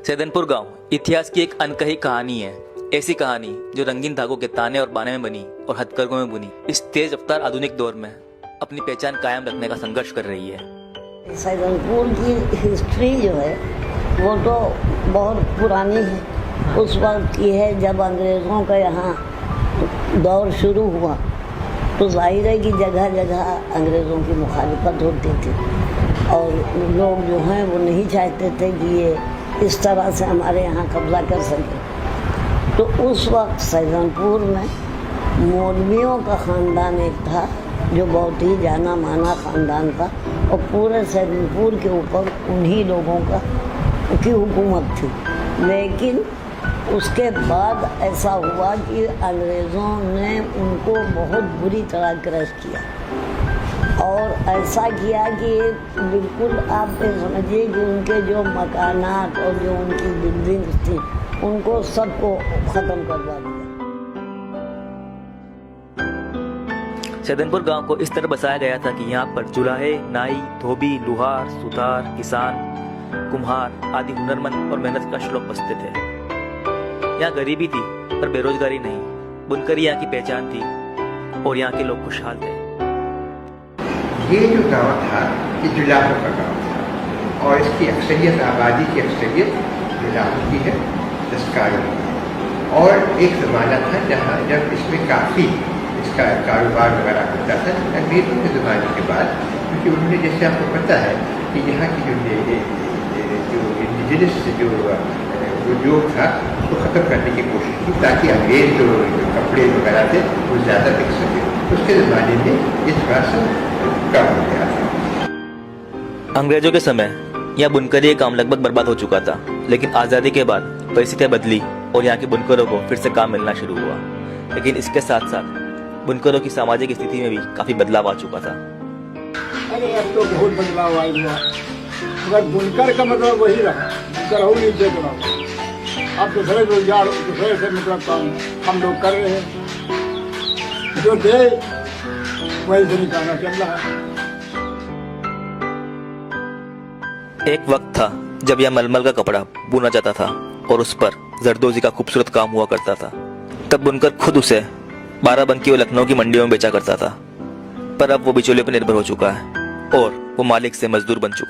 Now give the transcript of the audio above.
सैदनपुर गांव इतिहास की एक अनकही कहानी है। ऐसी कहानी जो रंगीन धागों के ताने और बाने में बनी और हथकरघों में बुनी इस तेज रफ्तार आधुनिक दौर में अपनी पहचान कायम रखने का संघर्ष कर रही है। सैदनपुर की हिस्ट्री जो है वो तो बहुत पुरानी है। उस वक्त की है जब अंग्रेज़ों का यहाँ दौर शुरू हुआ तो जाहिर है कि जगह जगह अंग्रेज़ों की मुखालिफत होती थी और लोग जो हैं वो नहीं चाहते थे कि ये इस तरह से हमारे यहाँ कब्जा कर सके। तो उस वक्त सैदनपुर में मौलवियों का ख़ानदान एक था जो बहुत ही जाना माना ख़ानदान था और पूरे सैदनपुर के ऊपर उन्हीं लोगों की हुकूमत थी। लेकिन उसके बाद ऐसा हुआ कि अंग्रेज़ों ने उनको बहुत बुरी तरह क्रश किया और ऐसा किया कि बिल्कुल आप समझिए कि उनके जो मकानात और जो उनकी बिल्डिंग्स थी उनको सबको ख़त्म करवा दिया। सैदनपुर गांव को इस तरह बसाया गया था कि यहाँ पर जुलाहे, नाई, धोबी, लुहार, सुतार, किसान, कुम्हार आदि हुनरमंद और मेहनत का श्लोक बसते थे। यहाँ गरीबी थी पर बेरोजगारी नहीं। बुनकरी यहाँ की पहचान थी और यहाँ के लोग खुशहाल थे। ये जो गांव था ये जुलाहों का गांव था और इसकी अक्सरियत आबादी की अक्सरियत जुलाहों की है, दस्तकारों की है। और एक ज़माना था जब इसमें काफ़ी इसका कारोबार वगैरह होता था। अंग्रेज़ों के ज़माने के बाद क्योंकि उन्होंने जैसे आपको पता है कि यहाँ की जो इंडिजिनस जो उद्योग था उसको ख़त्म करने की कोशिश की ताकि अंग्रेज़ जो कपड़े वगैरह थे वो ज़्यादा बिक सके। उसके ज़माने में ये थोड़ा सा कम हो गया था। अंग्रेजों के समय यह बुनकरी का काम लगभग बर्बाद हो चुका था, लेकिन आज़ादी के बाद परिस्थितियां बदली और यहाँ के बुनकरों को फिर से काम मिलना शुरू हुआ। लेकिन इसके साथ साथ बुनकरों की सामाजिक स्थिति में भी काफी बदलाव आ चुका था। अरे अब तो बहुत बदलाव आ गया। अगर बुनकर का मतलब वही रहा, बुनकर हो नीचे तो अब दूसरे रोजगार दूसरे से मतलब काम हम लोग कर रहे हैं, जो दे वही से निकालना चल रहा है। एक वक्त था जब यह मलमल का कपड़ा बुना जाता था और उस पर जरदोजी का खूबसूरत काम हुआ करता था। तब बुनकर खुद उसे बाराबंकी और लखनऊ की मंडियों में बेचा करता था, पर अब वो बिचौलियों पर निर्भर हो चुका है और वो मालिक से मजदूर बन चुका है।